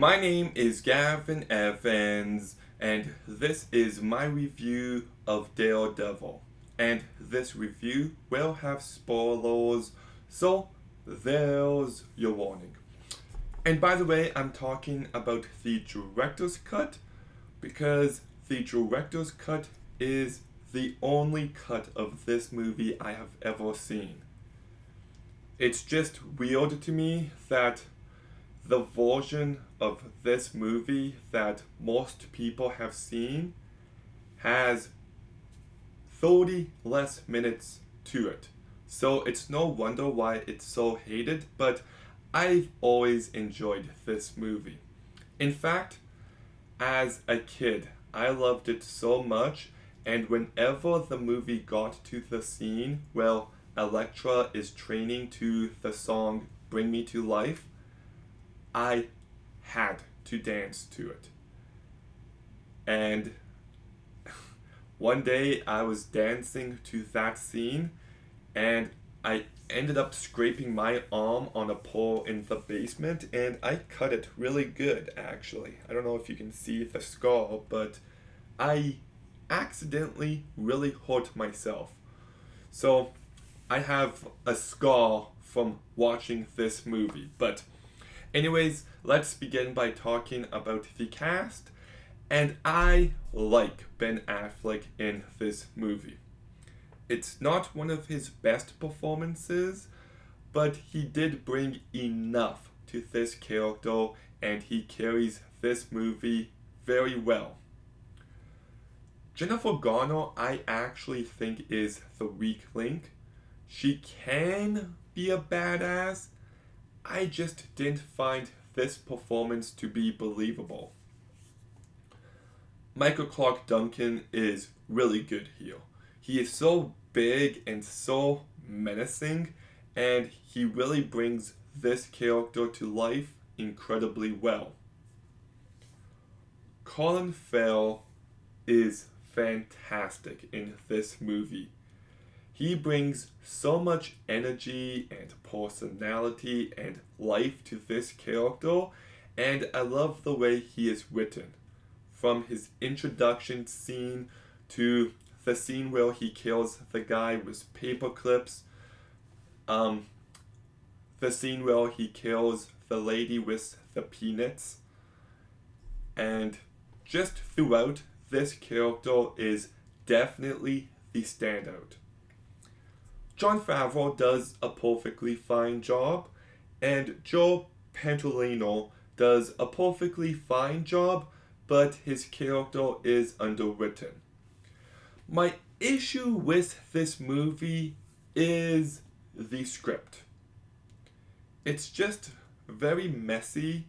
My name is Gavin Evans, and this is my review of Daredevil. And this review will have spoilers, so there's your warning. And by the way, I'm talking about the director's cut because the director's cut is the only cut of this movie I have ever seen. It's just weird to me that the version of this movie that most people have seen has 30 less minutes to it. So it's no wonder why it's so hated, but I've always enjoyed this movie. In fact, as a kid, I loved it so much, and whenever the movie got to the scene where Elektra is training to the song Bring Me to Life, I had to dance to it. And one day I was dancing to that scene and I ended up scraping my arm on a pole in the basement and I cut it really good actually. I don't know if you can see the scar, but I accidentally really hurt myself. So I have a scar from watching this movie. But anyways, let's begin by talking about the cast. And I like Ben Affleck in this movie. It's not one of his best performances, but he did bring enough to this character and he carries this movie very well. Jennifer Garner, I actually think is the weak link. She can be a badass. I just didn't find this performance to be believable. Michael Clark Duncan is really good here. He is so big and so menacing, and he really brings this character to life incredibly well. Colin Farrell is fantastic in this movie. He brings so much energy and personality and life to this character, and I love the way he is written. From his introduction scene to the scene where he kills the guy with paper clips, the scene where he kills the lady with the peanuts, and just throughout, this character is definitely the standout. Jon Favreau does a perfectly fine job, and Joe Pantoliano does a perfectly fine job, but his character is underwritten. My issue with this movie is the script. It's just very messy,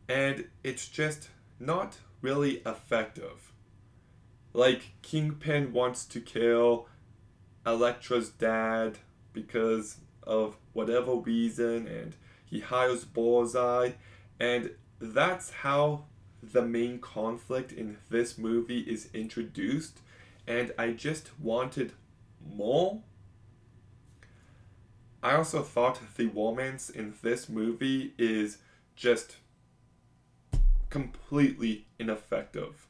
and it's just not really effective. Like, Kingpin wants to kill Elektra's dad because of whatever reason, and he hires Bullseye, and that's how the main conflict in this movie is introduced, and I just wanted more. I also thought the romance in this movie is just completely ineffective.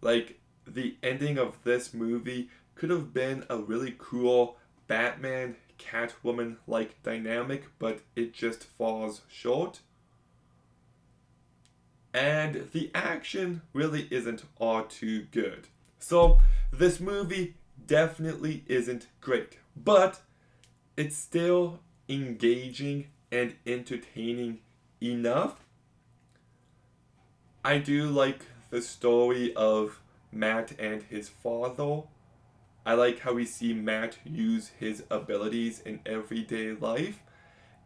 Like, the ending of this movie could have been a really cool Batman Catwoman like dynamic, but it just falls short. And the action really isn't all too good. So, this movie definitely isn't great, but it's still engaging and entertaining enough. I do like the story of Matt and his father. I like how we see Matt use his abilities in everyday life.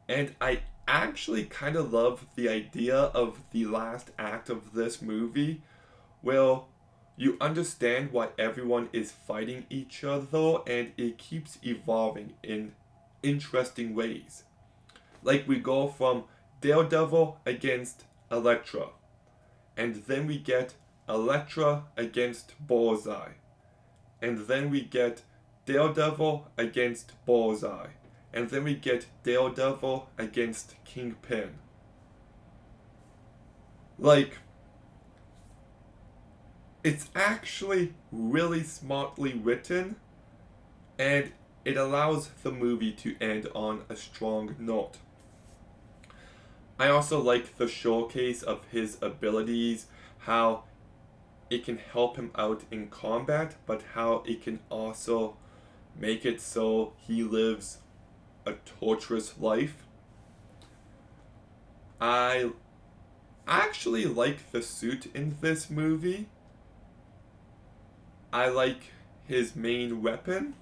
And I actually kind of love the idea of the last act of this movie where you understand why everyone is fighting each other and it keeps evolving in interesting ways. Like we go from Daredevil against Elektra, and then we get Elektra against Bullseye, and then we get Daredevil against Bullseye, and then we get Daredevil against Kingpin. Like, it's actually really smartly written, and it allows the movie to end on a strong note. I also like the showcase of his abilities, how it can help him out in combat, but how it can also make it so he lives a torturous life. I actually like the suit in this movie. I like his main weapon.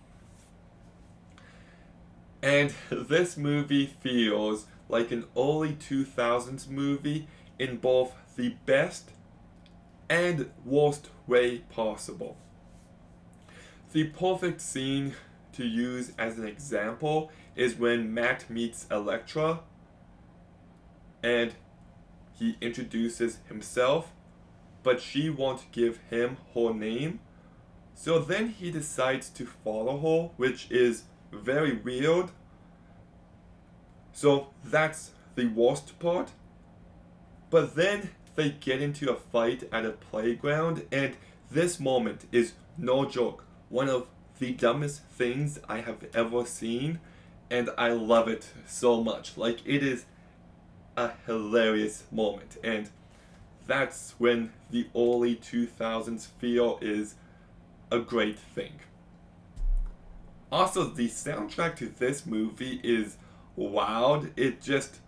And this movie feels like an early 2000s movie in both the best and worst way possible. The perfect scene to use as an example is when Matt meets Elektra and he introduces himself, but she won't give him her name. So then he decides to follow her, which is very weird. So that's the worst part. But then they get into a fight at a playground, and this moment is no joke. One of the dumbest things I have ever seen, and I love it so much. Like, it is a hilarious moment, and that's when the early 2000s feel is a great thing. Also, the soundtrack to this movie is wild. It just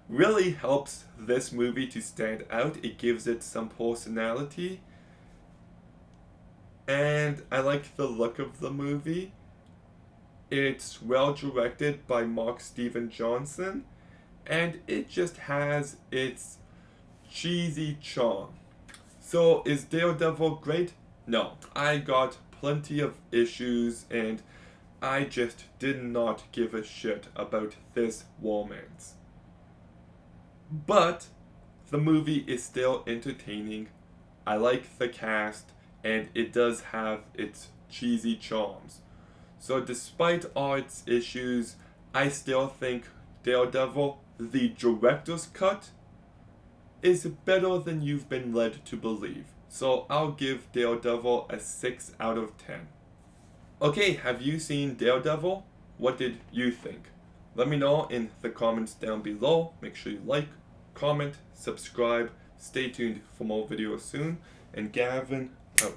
really helps this movie to stand out. It gives it some personality. And I like the look of the movie. It's well directed by Mark Steven Johnson, and it just has its cheesy charm. So, is Daredevil great? No. I got plenty of issues, and I just did not give a shit about this romance. But the movie is still entertaining. I like the cast, and it does have its cheesy charms. So, despite all its issues, I still think Daredevil, the director's cut, is better than you've been led to believe. So, I'll give Daredevil a 6 out of 10. Okay, have you seen Daredevil? What did you think? Let me know in the comments down below. Make sure you like, comment, subscribe. Stay tuned for more videos soon. And Gavin out.